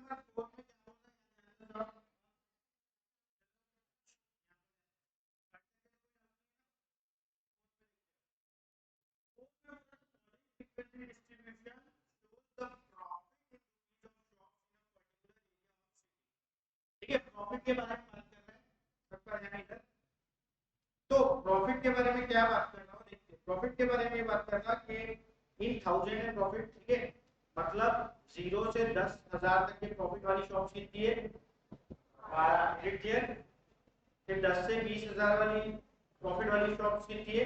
Number 4 में क्या होगा, distribution shows the profit in rupees of stocks in a particular area of city। ठीक है, प्रॉफिट के बारे में बात कर रहे हैं, सबका ध्यान इधर। तो प्रॉफिट के बारे में क्या बात कर रहा हूँ, देखिए प्रॉफिट के बारे में ये बात कर रहा कि इन 1000 है प्रॉफिट, ठीक है, मतलब 0 से 10,000 तक के प्रॉफिट वाली शॉप्स कितनी है, 12, क्लियर। फिर 10 से 20,000 वाली प्रॉफिट वाली शॉप्स कितनी है,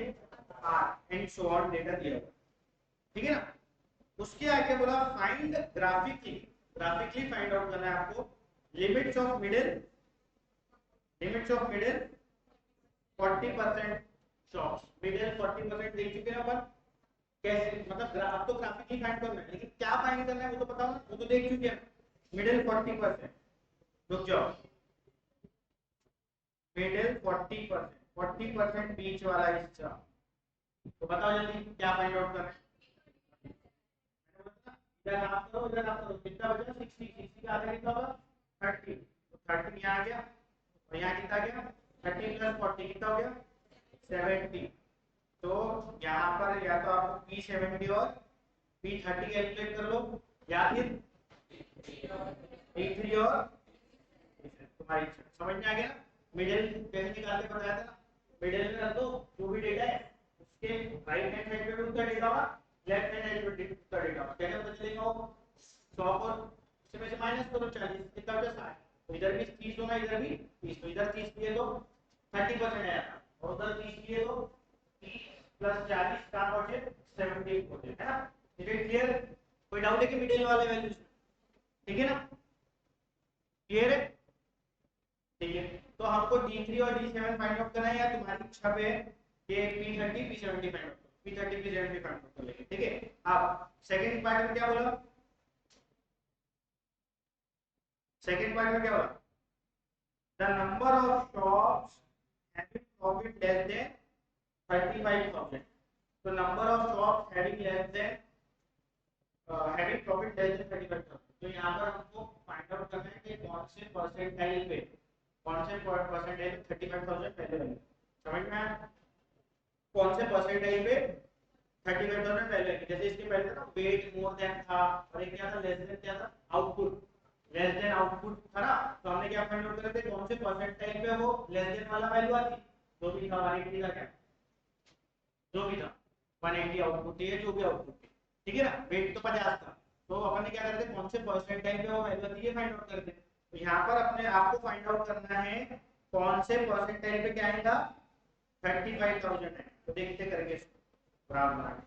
8, एंड सो ऑन, डेटा दिया हुआ, ठीक है ना। उसके आगे बोला find graphically, graphically find out करना है आपको limits of middle, limits of middle 40% shops, middle 40% दे चुके हैं अपन, कैसे मतलब अब तो ग्राफिकली फाइंड करना है, लेकिन क्या फाइंड करना है वो तो बताओ ना, वो तो देख चुके हैं, मिडिल 40%, रुक जाओ, मिडिल 40%, 40% बीच वाला हिस्सा, तो बताओ जल्दी क्या फाइंड आउट करना है। इधर आप करो, इधर आप करो, कितना बचा, 60, 60 का आधा कितना होगा, 30, तो 30 यहाँ आ गया, और यहाँ कितना गया, 30 प्लस 40 कितना हो गया, 70। तो यहाँ पर या तो आपको P70 और P30 कैलकुलेट कर लो, या फिर P3 और तुम्हारी इच्छा, समझ में आ गया। मिडिल कैसे निकालते बताया था ना, मिडिल में रख दो जो भी डेटा है, उसके राइट हैंड साइड पे भी उसका डेटा होगा, लेफ्ट हैंड साइड पे उसका डेटा होगा, कैसे पता चलेगा वो, 100 और इसमें से माइनस करो 40, कितना बचा 60, तो इधर भी 30 होगा, इधर भी 30, तो इधर 30 दिए तो 30% आया, और उधर 30 दिए तो 30 प्लस 40 का पहुंचे 70 पहुंचे, है ना। इज इट क्लियर, कोई डाउट है कि मिडिल वाले वैल्यूज, ठीक है ना, क्लियर है, ठीक है। तो हमको D3 और D7 फाइंड आउट करना है, या तुम्हारी इच्छा पे है कि P30 P70 find out, P30 P70 find out कर लेंगे, ठीक है। अब सेकंड पार्ट में क्या बोला, सेकंड पार्ट में क्या बोला, the number of shops having profit less than 35,000, तो number of shops having less than having profit less than 35,000, तो यहाँ पर हमको फाइंड आउट करना है कि कौन से परसेंटाइल पे, कौन से परसेंटाइल 35,000 पहले वाले, समझ में आया, कौन से परसेंटाइल पे 35,000 पहले, जैसे इसके पहले था ना वेट मोर देन था, और एक क्या था लेस देन, क्या था आउटपुट, लेस देन आउटपुट था ना, तो हमने क्या फाइंड आउट करे थे, कौन से परसेंटाइल पे वो लेस देन वाला वैल्यू आती, जो भी था 180 था, क्या जो भी था 180 आउटपुट है, जो भी आउटपुट है, ठीक है ना, वेट तो 50 था, तो अपन ने क्या करते थे, कौन से परसेंटाइल पे वो वैल्यू आती है फाइंड आउट करते, तो यहाँ पर अपने आपको फाइंड आउट करना है कौन से परसेंटाइल पे क्या आएगा 35,000 है, तो देखते करके इसको बराबर,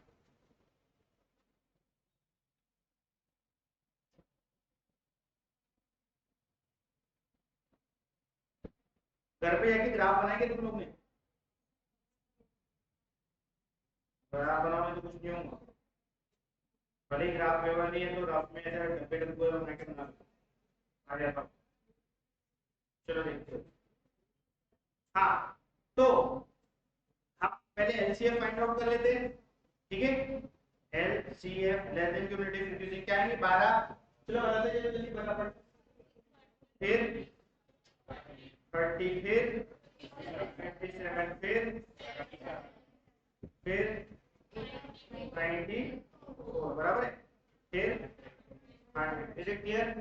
घर पे जाके ग्राफ बनाएंगे तुम लोग ने, ग्राफ बनाओगे तो कुछ नहीं होगा, भले ही ग्राफ पेपर नहीं है तो ग्राफ में ऐसे डब्बे डब्बे बना के बना लो, आ जाता हूँ, चलो देखते हैं। हाँ, तो हम पहले एलसीएफ फाइंड आउट कर लेते हैं, ठीक है, LCF less than cumulative reducing क्या है 12, चलो बताते चलो जल्दी फटाफट, फिर 30, फिर 57, फिर 90 बराबर है, फिर 100, इज इट क्लियर,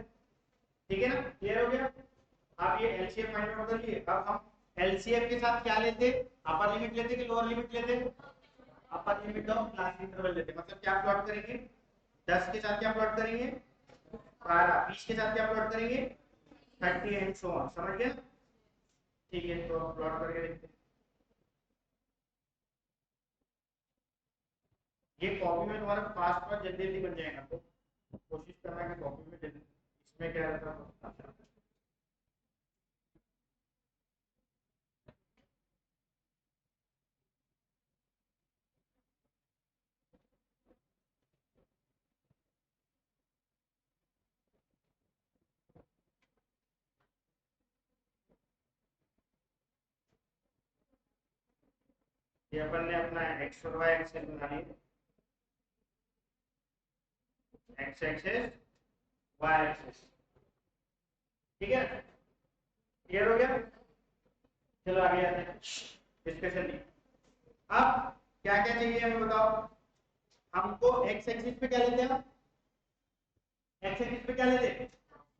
ठीक है ना, क्लियर हो गया। आप ये एलसीएम फाइंड आउट कर लिए, अब हम एलसीएम के साथ क्या लेते, अपर लिमिट लेते कि लोअर लिमिट लेते, upper limit of last interval लेते, मतलब क्या प्लॉट करेंगे, 10 के साथ क्या प्लॉट करेंगे 12, 20 के साथ क्या प्लॉट करेंगे 30 एंड सो ऑन, समझ गए, ठीक है, तो प्लॉट करके देखते हैं। ये कॉपी में तुम्हारा फास्ट फास्ट जल्दी जल्दी बन जाएगा, तो कोशिश करना है कि कॉपी में जल्दी, इसमें क्या रहता है, ये अपन ने अपना एक्स और वाई एक्सेस बना लिया, एक्स एक्सेस वाई एक्सेस, ठीक है, क्लियर हो गया। चलो आगे आते हैं डिस्कशन में। अब क्या क्या चाहिए हमें बताओ। हमको एक्स एक्सिस पे क्या लेते हैं, एक्स एक्सिस पे क्या लेते हैं,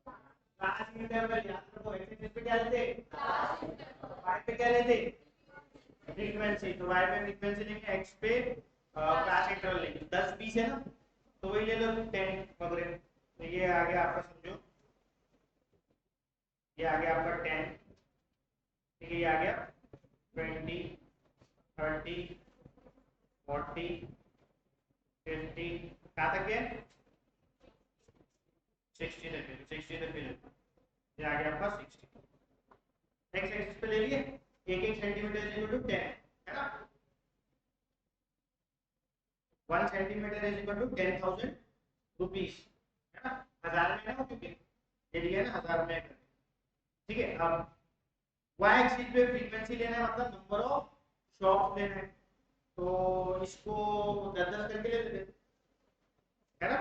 क्लास इंटरवल। याद रखो एक्स एक्सिस पे क्या लेते हैं, वाई पे क्या लेते हैं, फ्रीक्वेंसी। तो वाई पे फ्रीक्वेंसी लेंगे, एक्स पे क्लास इंटरवल लेंगे। 10 20 है ना, तो वही ले लो 10 वगैरह। तो ये आ गया आपका, समझो ये आ गया आपका 10, ठीक है, ये आ गया 20 30 40 50, कहाँ तक है 60 तक है, 60 तक है। ये आ गया आपका 60। एक्स एक्सिस पे ले लिए, एक एक सेंटीमीटर इज इक्वल टू 10 है ना। 1 centimetre is equal to 10,000 rupees है ना। हजार में है ना, क्योंकि ये दिया है ना हजार में। ठीक है, अब वाई एक्सिस पे फ्रीक्वेंसी लेना है, मतलब नंबर ऑफ शॉप्स लेना है। तो इसको 10-10 करके ले लेते है ना।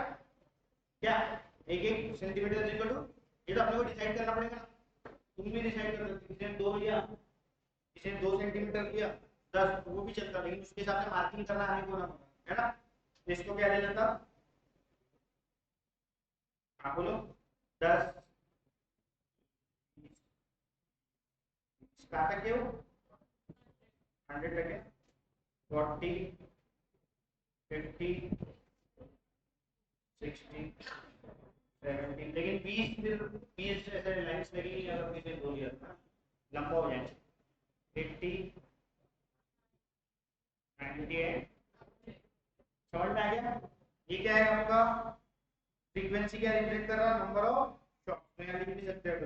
क्या एक एक सेंटीमीटर इज इक्वल टू, ये तो अपने को डिसाइड करना पड़ेगा ना। तुम भी डिसाइड कर सकते, किसी ने 2 लिया, किसी ने 2 सेंटीमीटर लिया, 10, तो वो भी चलता, लेकिन उसके हिसाब से मार्किंग करना आने को ना है ना। तो इसको क्या ले लेता, हाँ बोलो, 10 कहाँ तक है वो, 100 तक है, 40 50 60 70, लेकिन 20 फिर 20 ऐसे लाइन्स लगेगी अगर किसी ने 2 लिया था, लंबा हो जाएगा। 80 98 सॉल्ट आ गया। ये क्या है आपका, फ्रीक्वेंसी क्या रिप्रेजेंट कर रहा है, नंबर ऑफ शॉट्स। तो यहाँ लिख भी सकते हो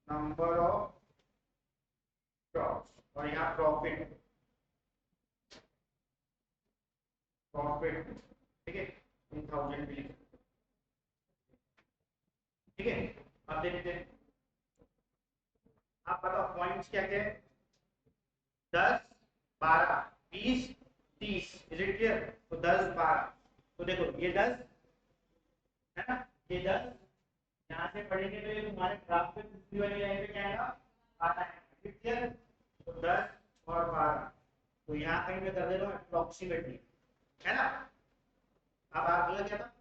नंबर ऑफ शॉट्स, और यहाँ प्रॉफिट, प्रॉफिट ठीक है, 2000 भी लिख, ठीक है। अब देखते हैं, आप बताओ पॉइंट्स क्या क्या है, 10 12 20 30, इज इट क्लियर। तो 10 12, तो देखो ये 10 है ना, ये 10 यहाँ से पढ़ेंगे तो ये तुम्हारे ग्राफ पे दूसरी वाली लाइन पे क्या आएगा, आता है, क्लियर। तो 10 और 12, तो यहाँ कहीं पे कर दे रहा हूँ अप्रोक्सीमेटली, है ना। अब अगला क्या था,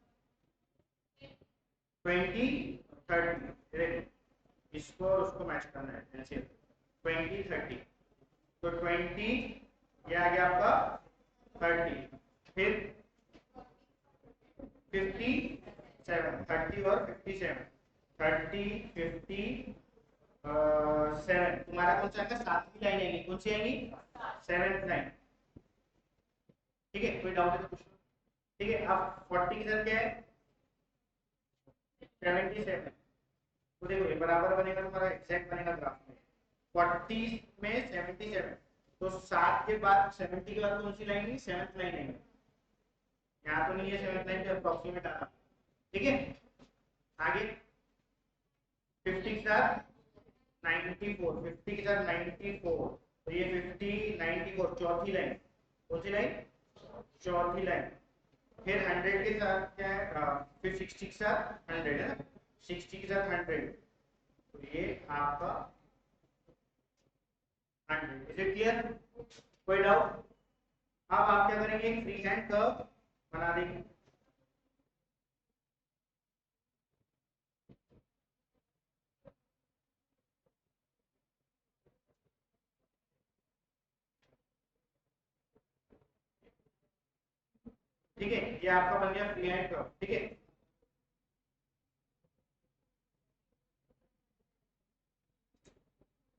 20 30, देखो इसको और उसको मैच करना है ऐसे, 20 30, तो 20 ये आ गया आपका 30, फिर 57, 30 और 57, 30 57, तुम्हारा कौन सा आएगा, सातवीं लाइन आएगी, कौन सी आएगी, 7th लाइन। ठीक है, कोई डाउट है तो पूछ लो। ठीक है, अब 40 के साथ क्या है, 77, तो देखो ये बराबर बनेगा, तुम्हारा एग्जैक्ट बनेगा ग्राफ में, 40 में 77, तो 7 के बाद 70 के बाद कौन सी लाइन है, 7th लाइन है। यहाँ तो नहीं है 7th लाइन पे, अप्रोक्सीमेट आना, ठीक है। आगे 50 के साथ 94, 50 के साथ 94, तो ये 50 94 चौथी लाइन, कौन सी लाइन, चौथी लाइन। फिर 100 के साथ क्या है, फिर 60 के साथ 100 है ना, 60 के साथ 100, तो ये आपका 100, इज इट क्लियर, कोई डाउट। अब आप क्या करेंगे, एक फ्री हैंड कर्व बना देंगे। ठीक है, ये आपका बन गया फ्री हैंड कर्व, ठीक है।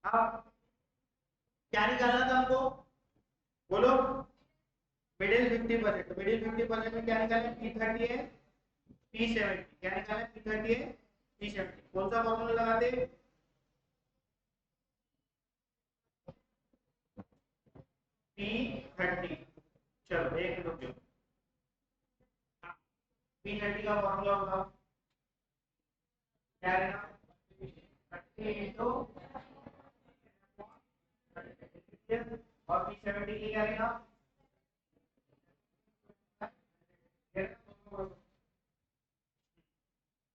अब क्या निकालना था हमको, बोलो, मिडिल 50%, तो मिडिल 50% में क्या निकालना है, P30 है P70, क्या निकालना है, P30 है P70, कौन सा फॉर्मूला लगाते हैं, P30। चलो एक मिनट रुक जाओ, P30 का फॉर्मूला बताओ, क्या रहेगा, 30 इंटू और P70 की क्या रहेगा,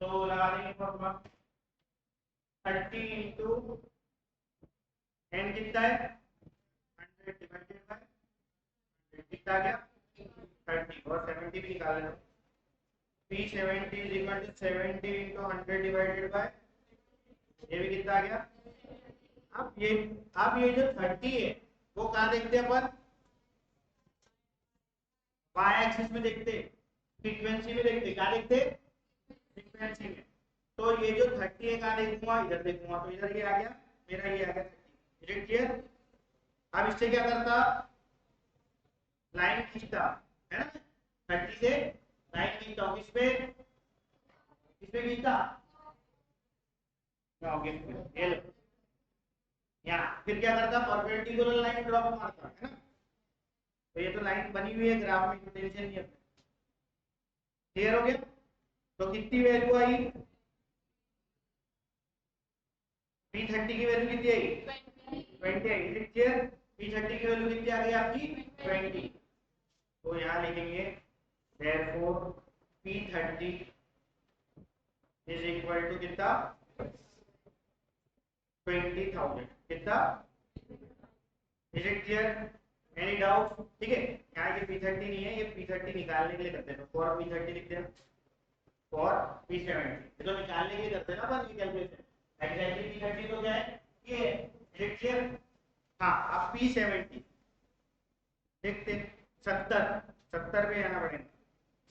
तो लगा देंगे फॉर्मूला, 30 इंटू एन कितना है 100 डिवाइडेड बाय कितना आ गया 30 और 70 भी निकाल लो P70 is equal to 70 into 100 divided by ये भी कितना आ गया। अब ये जो 30 है वो कहाँ देखते हैं अपन वाई एक्सिस में देखते फ्रीक्वेंसी में देखते क्या देखते फ्रीक्वेंसी में। तो ये जो 30 है कहाँ देखूंगा इधर देखूंगा तो इधर ये आ गया मेरा ये आ गया 30 इज इट क्लियर। अब इससे क्या करता लाइन खींचता है ना 30 से लाइन खींचता हूँ किस पे खींचता ये लो यहाँ फिर क्या करता परपेंडिकुलर लाइन ड्रॉप मारता है ना। तो ये तो लाइन बनी हुई है ग्राफ में टेंशन नहीं है क्लियर हो गया। तो कितनी वैल्यू आई P30 की वैल्यू कितनी आई 20 I is it clear. P30 की वैल्यू कितनी आ गई आपकी 20। तो यहाँ लिखेंगे therefore P30 is equal to कितना 20,000 कितना is it clear any doubt. ठीक है यहाँ ये P30 नहीं है ये P30 निकालने के लिए करते हैं फॉर P30 लिखते हैं फॉर P70 तो निकालने के लिए करते हैं ना अपन ये कैलकुलेशन एग्जैक्टली P30 तो क्या है ये इज इट क्लियर। हाँ अब P70 देखते 70 पे आना पड़ेगा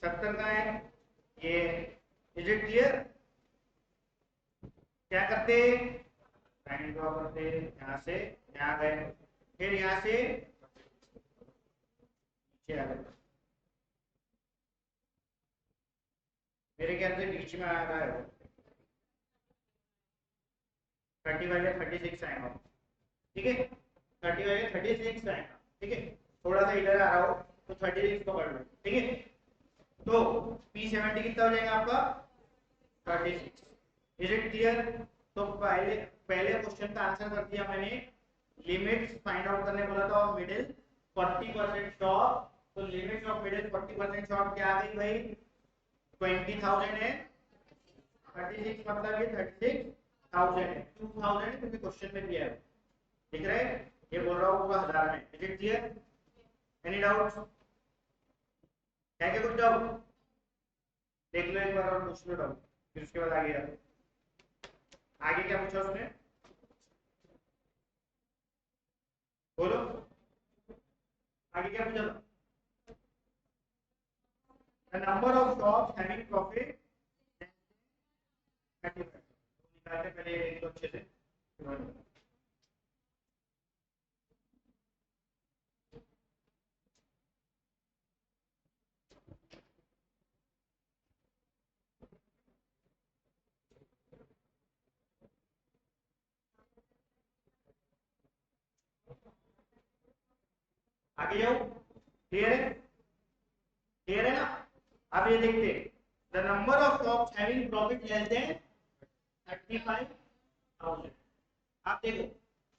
70 का है ये इज इट क्लियर। क्या करते लाइन ड्रॉ करते यहाँ से यहाँ गए फिर यहाँ से नीचे आ गए मेरे ख्याल से बीच में आ रहा है 35 या 36 आएगा ठीक है 35 या 36 आएगा ठीक है थोड़ा सा इधर आ रहा हो तो 36 पकड़ लो ठीक है। तो P70 कितना हो जाएगा आपका 36 इज इट क्लियर। तो पहले क्वेश्चन का आंसर कर दिया मैंने लिमिट्स फाइंड आउट करने बोला था और मिडिल 40% शॉर्ट तो लिमिट्स ऑफ मिडिल 40% शॉर्ट क्या आ गई भाई 20,000 है 36 मतलब ये 36,000 है 2,000 है क्योंकि क्वेश्चन में दिया है दिख रहा है ये बोल रहा हूँ पूरा हजार में is it clear any doubt है क्या कुछ डाउट देख लो एक बार और पूछ लो डाउट फिर उसके बाद आगे क्या पूछा उसने बोलो आगे क्या पूछा the number of shops having profit 35 निकालते पहले एक तो अच्छे से आगे जाओ क्लियर है ना। अब ये देखते the number of shops having profit less than 35,000। आप देखो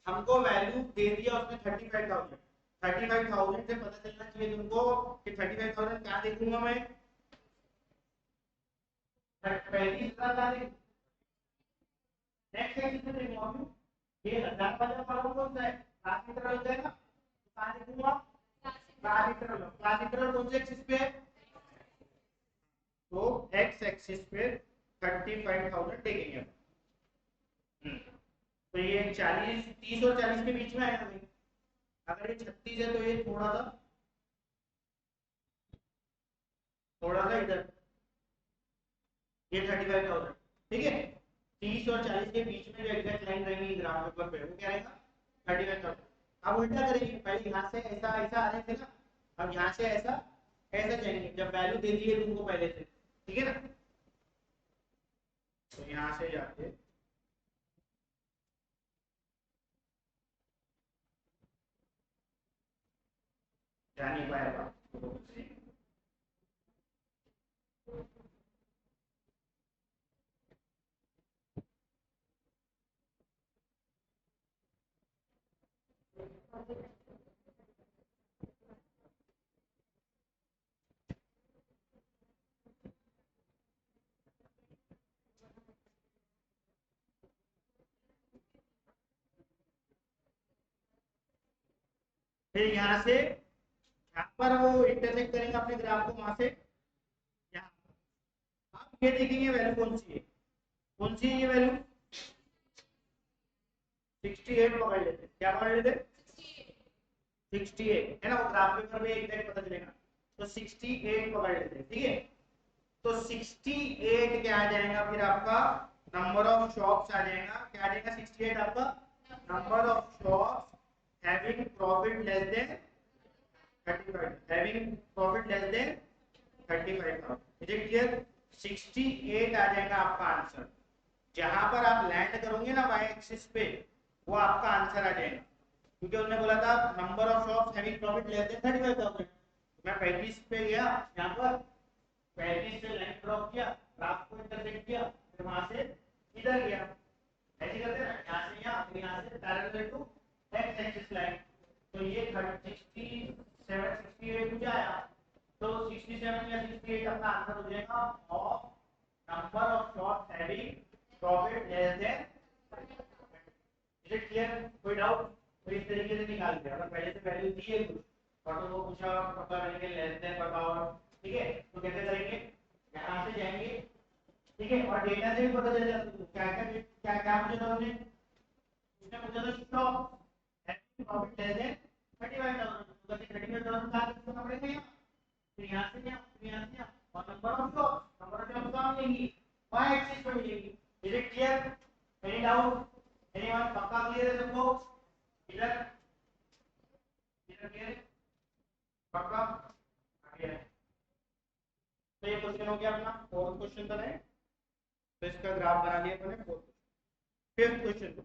हमको वैल्यू दे दिया उसने 35,000 35,000 से पता चलना चाहिए तुमको कि 35,000 क्या देखूंगा मैं पहली कहाँ देखूं नेक्स्ट एक्सिस में देखूंगा ये 1000 वाला कौन सा है क्लास इंटरवल का है ना कहाँ देखूंगा क्लास इंटरवल कौन से एक्सिस पे है तो एक्स एक्सिस पे 35,000 देखेंगे तो ये 40 30 और 40 के बीच में आएगा भाई अगर ये 36 है तो ये थोड़ा सा इधर ये 35,000 ठीक है 30 और 40 के बीच में जो एग्जैक्ट लाइन रहेगी ग्राफ पेपर पे वो क्या रहेगा 35,000। अब उल्टा करेंगे पहले यहाँ से ऐसा ऐसा आ रहे थे ना अब यहाँ से ऐसा ऐसा जाएंगे जब वैल्यू दे दी है तुमको पहले से ठीक है ना तो यहाँ से जाके जा नहीं पाएगा फिर यहाँ से यहाँ पर वो इंटरसेक्ट करेंगे अपने ग्राफ को, वहां से यहाँ आप ये देखेंगे वैल्यू कौन सी है ये वैल्यू 68 पकड़ लेते, क्या पकड़ लेते 68 है ना, वो ग्राफ पेपर में एग्जैक्ट पता चलेगा, तो 68 पकड़ लेते हैं, ठीक है। तो 68 क्या आ जाएगा फिर आपका नंबर ऑफ शॉप्स आ जाएगा, क्या आ जाएगा 68 आपका number of shops having profit less than 35, having profit less than 35,000, is it clear. 68 आ जाएगा आपका आंसर, जहां पर आप लैंड करोगे ना वाई एक्सिस पे, वो आपका आंसर आ जाएगा, क्योंकि उन्होंने बोला था number of shops having profit less than 35,000। मैं 35 पे गया, यहाँ पर 35 से लाइन ड्रॉप किया, ग्राफ को इंटरसेक्ट किया, फिर वहां से इधर गया, ऐसे करते हैं यहाँ से यहाँ, फिर यहाँ से parallel to X axis line, तो ये 67 68 मुझे आया, तो 67 या 68 अपना आंसर हो जाएगा of number of shops having profit less than, is it clear, कोई डाउट। तो इस तरीके से निकालते हैं, अगर पहले से वैल्यू दी है कुछ और तो वो पूछा पता मैंने कि लेस देन बताओ, ठीक है, तो कैसे करेंगे, यहाँ से जाएंगे, ठीक है, और डेटा से भी पता चल जाता है क्या क्या क्या पूछा था उसने पूछा था स्टॉक प्रॉफिट लेस देन 35,000, तो 35,000 का कितना पड़ेगा यहाँ, फिर यहाँ से यहाँ, फिर यहाँ से यहाँ, और नंबर ऑफ शॉप्स कहाँ मिलेंगी, वाई एक्सिस पे मिलेंगी, is it clear, any doubt, anyone, पक्का क्लियर है सबको, इधर इधर क्लियर है पक्का, आगे है। तो ये क्वेश्चन हो गया अपना, फोर्थ क्वेश्चन था, तो इसका ग्राफ बना लिया अपने। Fifth question,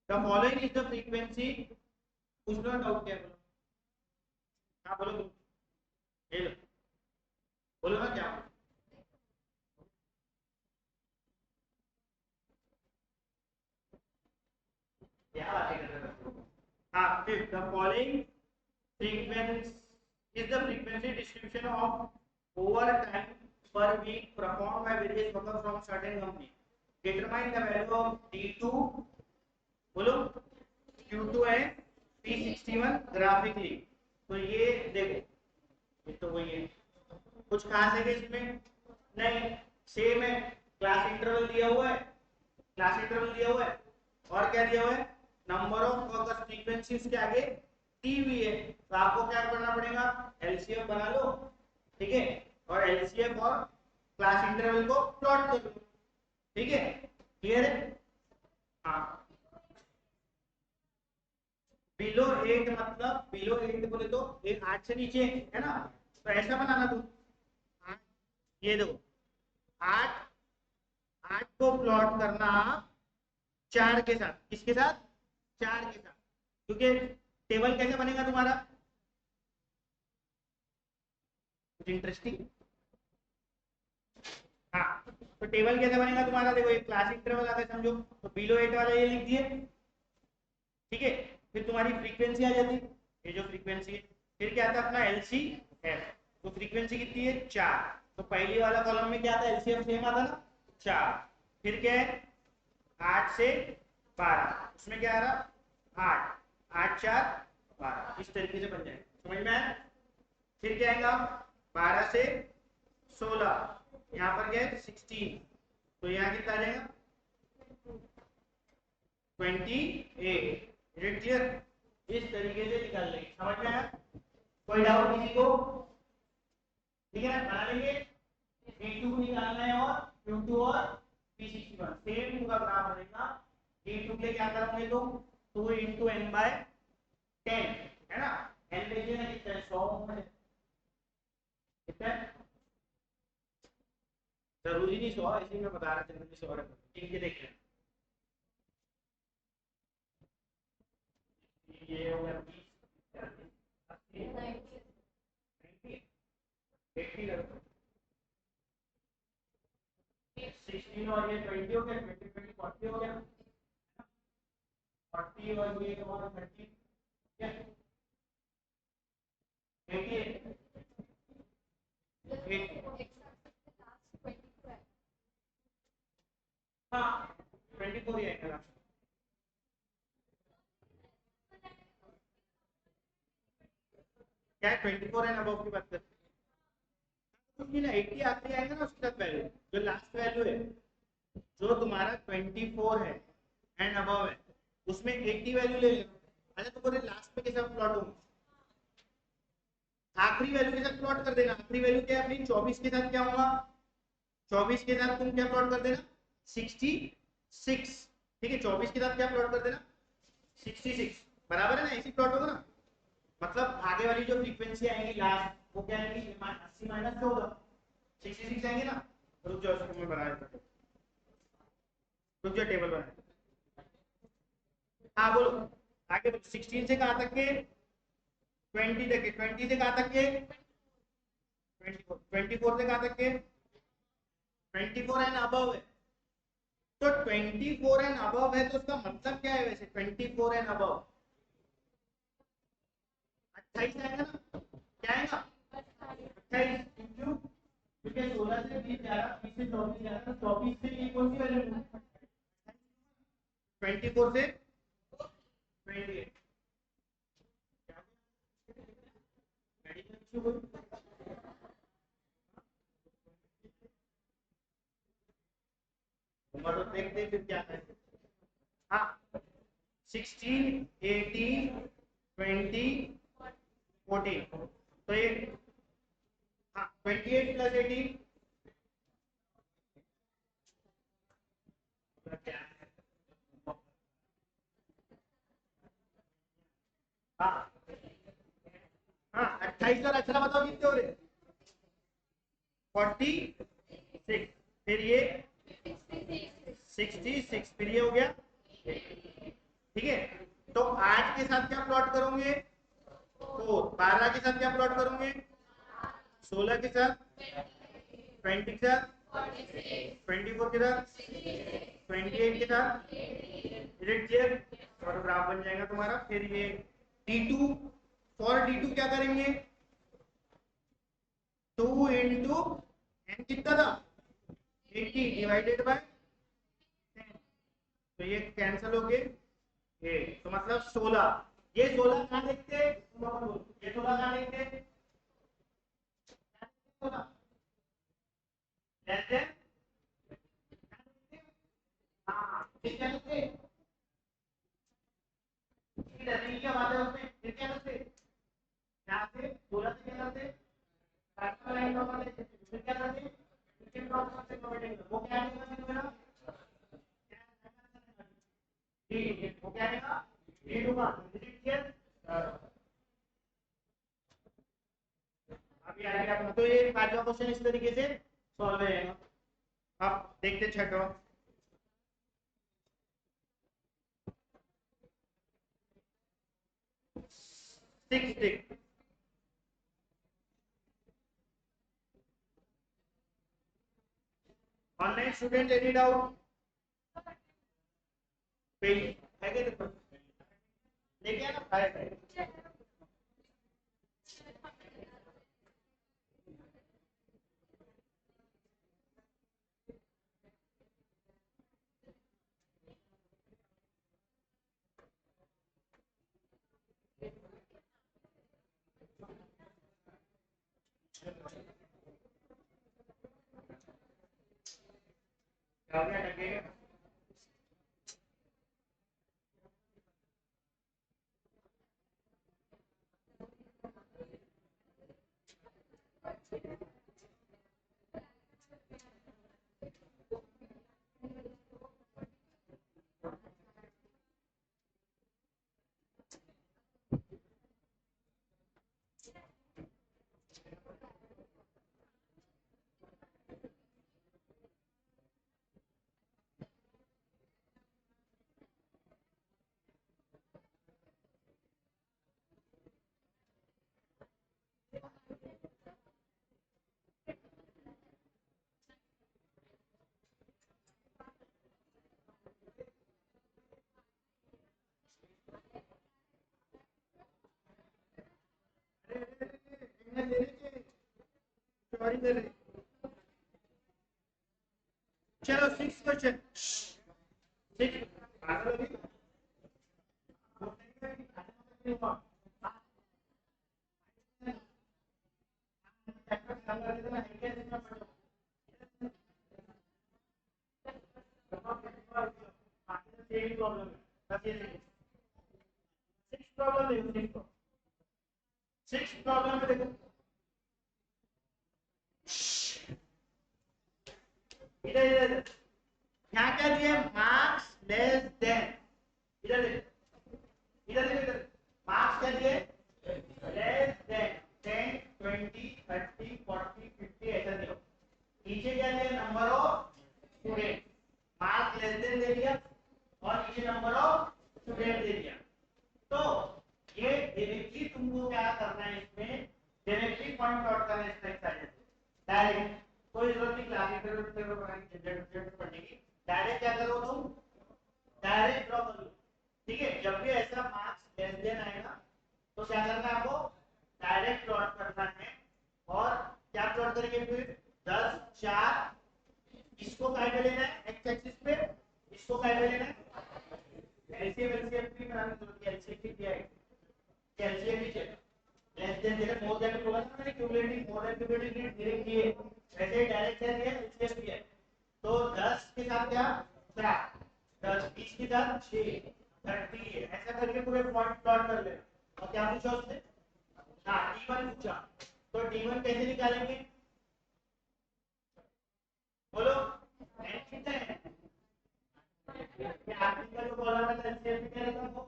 the following is the frequency, कुछ ना डाउट क्या बोलो, हाँ बोलो ये लो, बोलो ना क्या, क्या बातें कर रहे हो, हाँ fifth, the following frequency is the frequency distribution of overtime per week performed by various workers from certain company. Determine the value of D2, बोलो Q2 and P61 graphically। तो ये देखो, ये तो वही है, कुछ खास है कि इसमें नहीं, सेम है, क्लास इंटरवल दिया हुआ है, क्लास इंटरवल दिया हुआ है, और क्या दिया हुआ है, नंबर ऑफ वर्कर्स फ्रीक्वेंसी उसके आगे दी हुई है, तो आपको क्या करना पड़ेगा, एलसीएम बना लो, ठीक है, और एलसीएम और क्लास इंटरवल को प्लॉट कर लो, ठीक है, क्लियर है, हाँ। बिलो 8 मतलब बिलो 8 बोले तो ये 8 से नीचे है ना, तो ऐसा बनाना तुम, ये देखो 8 8 को प्लॉट करना 4 के साथ, किसके साथ, 4 के साथ, क्योंकि टेबल कैसे बनेगा तुम्हारा, कुछ इंटरेस्टिंग, हाँ, तो टेबल कैसे बनेगा तुम्हारा, देखो एक क्लास इंटरवल आता है समझो, तो बिलो 8 वाला ये लिख दिए, ठीक है, फिर तुम्हारी फ्रीक्वेंसी आ जाती, ये जो फ्रीक्वेंसी है, फिर क्या आता है अपना एलसी एफ, तो फ्रीक्वेंसी कितनी है 4, तो पहली वाला कॉलम में क्या आता है, एलसीएम सेम आता ना 4, फिर क्या है 8 से 12, उसमें क्या आ रहा 8, 8 4 12, इस तरीके से बन जाएगा, समझ में आया। फिर क्या आएगा 12 से 16, यहाँ पर क्या है 16, तो यहाँ कितना आ जाएगा 28, क्लियर, इस तरीके से निकाल लेंगे, समझ में आया, कोई डाउट किसी को, ठीक है ना, बना लेंगे, D2 को निकालना है और Q2 और P61 सेम पूरा ग्राफ बनेगा, D2 के लिए क्या करोगे तुम 2 × n/10 है ना, n देखिए ना कितना है 100 में, कितना है, जरूरी नहीं 100, इसी में बता रहा जनरली 100 रखो, ठीक है, देखिए ये हो गया 20 80 80 रखो, 16 और ये 20 हो गया, 20 20 40 हो गया, 40 और ये और 30 क्या 88 हाँ 24 ही आएगा, क्या है 24 एंड अबव की बात करते हैं कुछ नहीं ना 80 आखिरी आएगा ना उसके साथ वैल्यू जो लास्ट वैल्यू है जो तुम्हारा 24 है एंड अबव है उसमें 80 वैल्यू ले लेना। अच्छा तो बोले लास्ट में के साथ प्लॉट होगा आखिरी वैल्यू के साथ प्लॉट कर देना। आखिरी वैल्यू क्या है अपनी 24 के साथ क्या होगा 24 के साथ तुम क्या प्लॉट कर देना 66 ठीक है 24 के साथ क्या प्लॉट कर देना 66 बराबर है ना ऐसी प्लॉट होगा ना मतलब आगे वाली जो फ्रीक्वेंसी आएंगी लास्ट वो क्या आएंगी 80 माइनस 14 66 आएंगे ना। रुक जाओ इसको मैं बना देता हूं रुक जाओ टेबल बना हाँ बोलो आगे 16 से कहां तक के 20 तक के 20 से कहां तक के 24 से कहां तक के 24 एंड अबव है तो 24 एंड अबव है तो उसका मतलब क्या है वैसे 24 एंड अबव 28 आएगा ना क्या आएगा 28 क्योंकि 16 से 20 11 20 से 24 11 24 से ये कौन सी वैल्यू 24 से 28 तो देखते हैं फिर क्या है हाँ 16 18 20 14 तो ये हाँ 28 प्लस 18 हाँ हाँ 28 और 18 बताओ कितने हो रहे 46 फिर ये 66 फिर ये हो गया ठीक है तो 8 के साथ क्या प्लॉट करोगे तो 12 के साथ क्या प्लॉट करोगे 16 के साथ 20 के साथ 24 के साथ 28 के साथ क्लियर और ग्राफ बन जाएगा तुम्हारा। फिर ये D2 फॉर D2 क्या करेंगे 2 इंटू एन कितना था 80 डिवाइडेड बाय 10 तो ये कैंसिल हो गए ये तो मतलब 16 ये 16 कहाँ देखते ये 16 कहाँ देखते लेस देन हाँ ठीक है क्या बात है उसमें फिर क्या करते यहाँ से 16 से क्या करते फिर क्या करते वो क्या आएगा वो क्या आएगा अभी आगे तो ये पांचवा क्वेश्चन इस तरीके से सॉल्व हो जाएगा। अब देखते छठवां 6 online student any doubt page है क्या देखो लेके आना फाइल क्या हो गया लगेगा सॉरी कर रहे चलो 6 क्वेश्चन 6 पागल हो गई सेम प्रॉब्लम है। बस ये देखो 6 प्रॉब्लम देखो 6 प्रॉब्लम में देखो इधर इधर क्या क्या दिया मार्क्स लेस देन इधर देखो इधर मार्क्स क्या दिए लेस देन 10 20 30 40 50 ऐसा दिया। नीचे क्या दिया number of student marks less than दे दिया और नीचे नंबर ऑफ स्टूडेंट दे दिया। तो ये डायरेक्टली तुमको क्या करना है इसमें डायरेक्टली पॉइंट आउट करना है इसका एक्सरसाइज डायरेक्ट कोई जरूरत नहीं क्लास पढ़ने की डायरेक्ट क्या करो तुम डायरेक्ट ड्रॉ कर लो। ठीक है जब भी ऐसा मार्क्स लेस देन आएगा तो क्या करना है आपको डायरेक्ट प्लॉट करना है और क्या प्लॉट करेंगे फिर 10 4 इसको काय पे लेना है एक्स एक्सिस पे इसको काय पे लेना है एलसीएम की बनाने की जरूरत है एलसीएम की दिया है एलसीएम भी चाहिए लेस देन देना मोर देन बोला था मैंने cumulative more than cumulative direct किए वैसे डायरेक्ट है दिया एलसीएम भी है तो 10 के साथ क्या 4 10 20 के साथ 6 30 ऐसा करके पूरे पॉइंट प्लॉट कर लेना और क्या पूछा उसने हाँ D1 पूछा तो D1 कैसे निकालेंगे बोलो n कितना है ये आर्टिकल को बोला था एलसीएम में क्या लिखा वो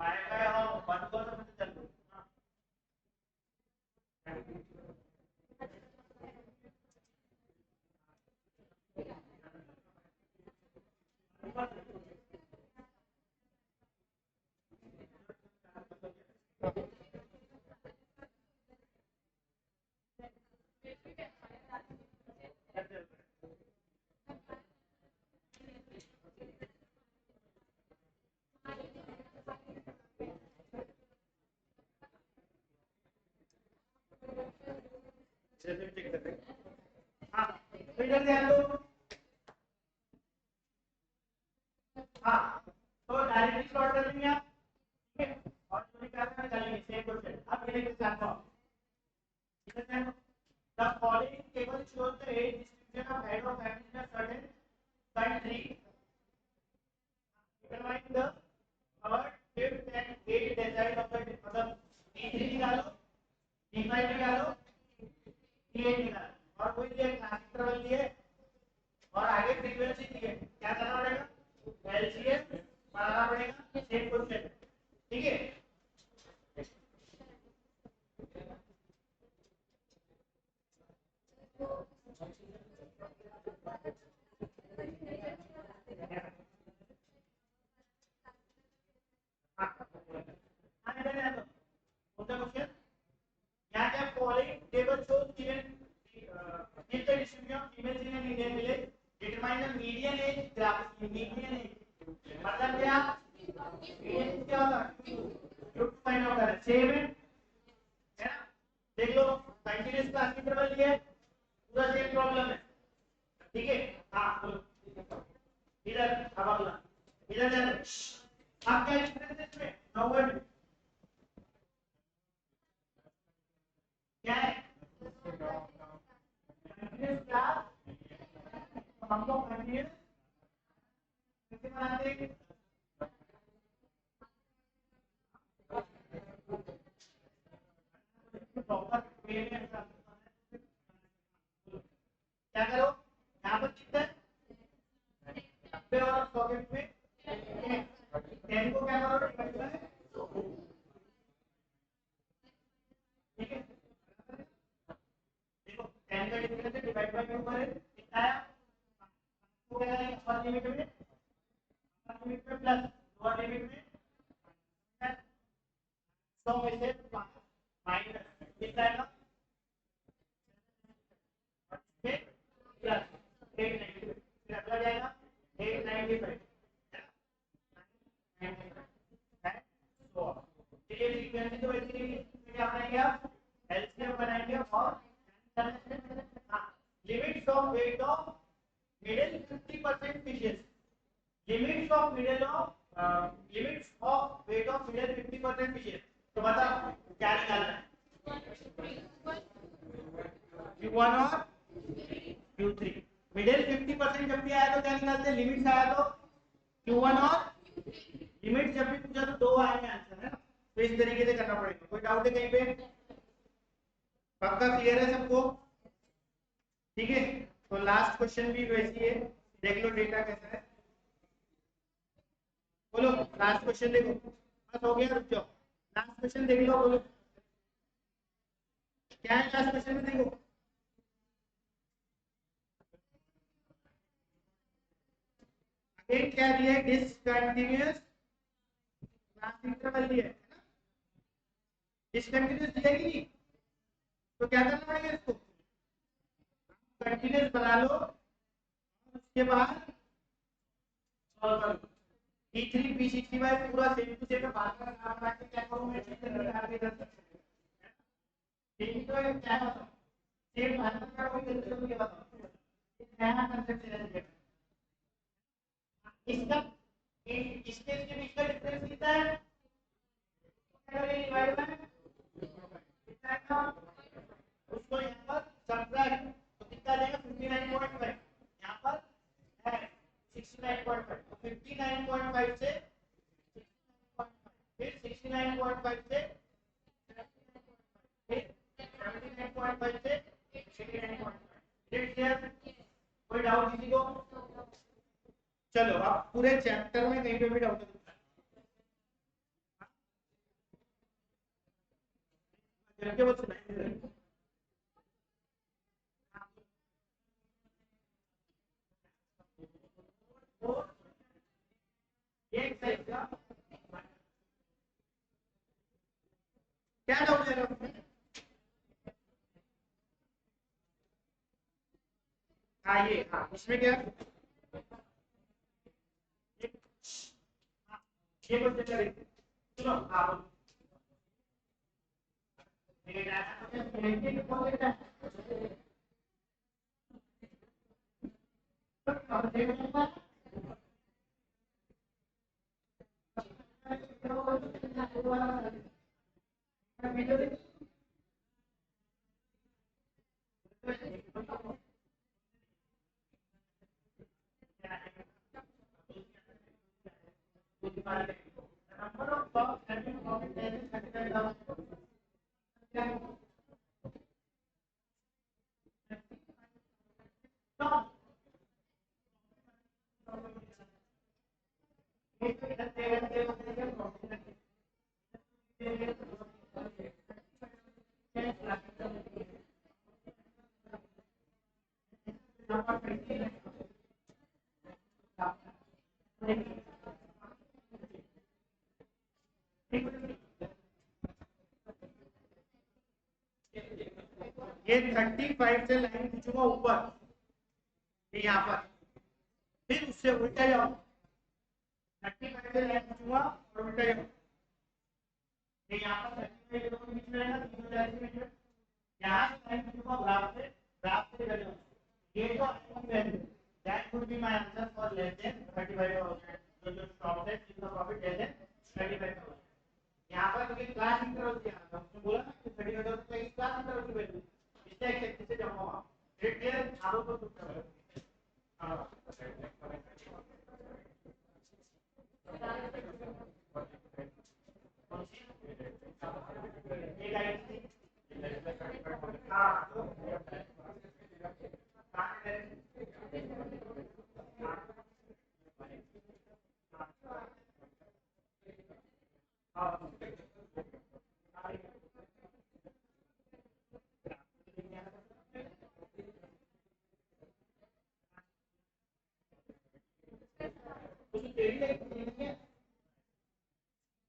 आएगा हम बंद कर सकते चल चलिए चेक करते हैं हां तो इधर ध्यान दो हां तो डायरेक्टली प्लॉट कर लेंगे आप ठीक है और जो निकालना निकालेंगे सेम क्वेश्चन अब ये देखिए प्लेटफॉर्म इधर ध्यान दो the following table shows the age distribution of head of family in a certain country determine the third fifth and eighth decile of the मतलब D3 निकालो D5 निकालो D8 निकालो और कोई दिया क्लास इंटरवल दिए और आगे फ्रीक्वेंसी दिए क्या करना पड़ेगा एलसीएम बनाना पड़ेगा सेम क्वेश्चन ठीक है Following table shows given the distribution of females in an Indian village. Determine the median age graph. Median age मतलब क्या? median age क्या होता है? Group find out करना है. Same है ना? देख लो continuous class interval लिया है. पूरा same problem है. ठीक है? हाँ बोलो. इधर अब अगला. इधर जाओ. आप क्या डिफरेंस है इसमें? नॉर्मल क्या है कंटीन्यूअस क्लास हम लोग कंटीन्यूअस कैसे बनाते हैं प्रॉपर वे में क्या करो यहाँ पर कितना है 90 और 100 के में 10 को क्या करो डिवाइड बाय ठीक है देखो 10 का डिफरेंस है डिवाइड बाय 2 करें कितना आया तो क्या करेंगे अपर लिमिट में प्लस लोअर लिमिट में 100 में से माइनस कितना आएगा प्लस 895 फिर अगला जाएगा 895 है तो ये फ्रीक्वेंसी तो वैसे ही क्या बनाएंगे आप एलसीएम बनाएंगे और limits of weight of middle 50% fishes limits of weight of middle 50% fishes तो बताओ क्या निकालना है Q1 और Q3 मिडिल 50% से लिमिट्स आया तो Q1 और लिमिट जब भी पूछा तो 2 आएंगे आंसर है ना, तो इस तरीके से करना पड़ेगा। कोई डाउट है कहीं पे? पक्का क्लियर है सबको? ठीक है, तो लास्ट क्वेश्चन भी वैसी है, देख लो डेटा कैसा है। बोलो लास्ट क्वेश्चन देखो, बस हो गया, रुक जाओ। लास्ट क्वेश्चन देख लो, बोलो क्या है लास्ट क्वेश्चन में, देखो अगेन क्या दिया है, डिसकंटिन्यूअस क्लास इंटरवल दिया है ना, डिसकंटिन्यूअस दिया कि नहीं, तो क्या करना पड़ेगा, इसको कंटिन्यूअस बना लो और उसके बाद सॉल्व कर लो। P3 P65 पूरा सेम टू सेम बात का नाम बना के क्या करूं मैं, चीज निकाल के कर सकते हैं। ठीक तो है, क्या बताओ सेम बात का कोई गलती हो ये बताओ, ये नया कांसेप्ट है। इसका इसके इसके बीच का डिफरेंस कितना है, डिवाइड बाय कितना है, उसको यहाँ पर सब्ट्रैक्ट तो कितना आ जाएगा 59.5, यहाँ पर है 69.5, तो 59.5 से फिर 69.5 से फिर 79.5 से 89.5। कोई डाउट किसी को? चलो अब पूरे चैप्टर में कहीं पे भी डाउट है बस सुनाइए। क्या डाउट है? हाँ ये, हाँ इसमें क्या ये क्वेश्चन करेंगे, सुनो हाँ ये 35 से लाइन खींचूंगा ऊपर यहाँ पर, फिर उससे उल्टा जाऊँ 35 से लाइन खींचूंगा और उल्टा जाऊँ, यहाँ पर 35 के बीच में रहेगा, यहाँ से लाइन खींचूंगा ग्राफ से इधर जाऊँ, ये तो value that would be my answer for less than 35,000, जो स्टॉप है जिसका प्रॉफिट लेस देन 35,000। यहाँ पर क्योंकि क्लास इंटरवल दिया था, उसने बोला ना कि 35,000 का इस क्लास इंटरवल की वैल्यू इससे एक्सेप्ट से जाऊंगा वहाँ, रेट क्लियर आप लोग को कर हां ये लाइन थी हां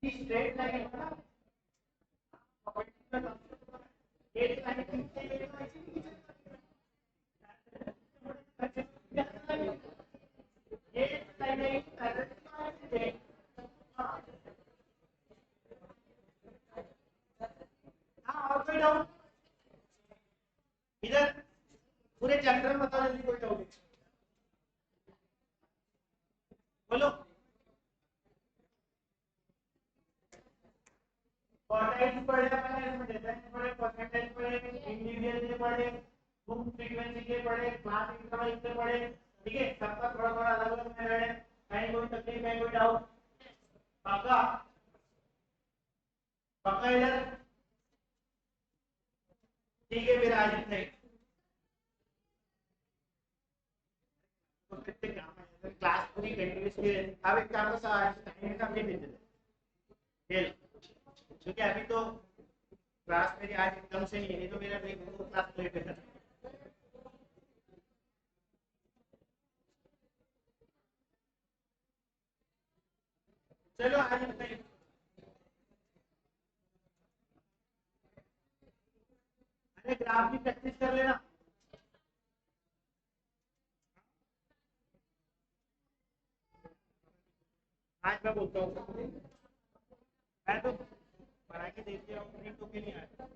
स्ट्रेट लाइन है ना, एक लाइन इधर पूरे चैप्टर में बताओ जल्दी, कोई डाउट बोलो। क्वार्टाइल पढ़े अपने, इसमें डिफरेंस पढ़े, परसेंटेज पढ़े, इंडिविजुअल के पढ़े, ग्रुप फ्रीक्वेंसी के पढ़े, क्लास इंटरवल के पढ़े, ठीक है, सबका थोड़ा थोड़ा अलग अलग मेथड है, कहीं कोई तकलीफ कहीं कोई डाउट? पक्का? पक्का इधर? ठीक है, फिर आज इतना ही। तो कितने काम है, क्लास पूरी कंटिन्यूसली रहती। अब एक काम का टाइम का भी दे दे, क्योंकि अभी तो क्लास मेरी आज एकदम से नहीं है, नहीं तो मेरा क्लास लेट है। चलो आज इतना ही। अरे ग्राफ की प्रैक्टिस कर लेना। आज मैं बोलता हूँ, मैं तो बना के देखते हूँ, प्रिंट होके नहीं आया।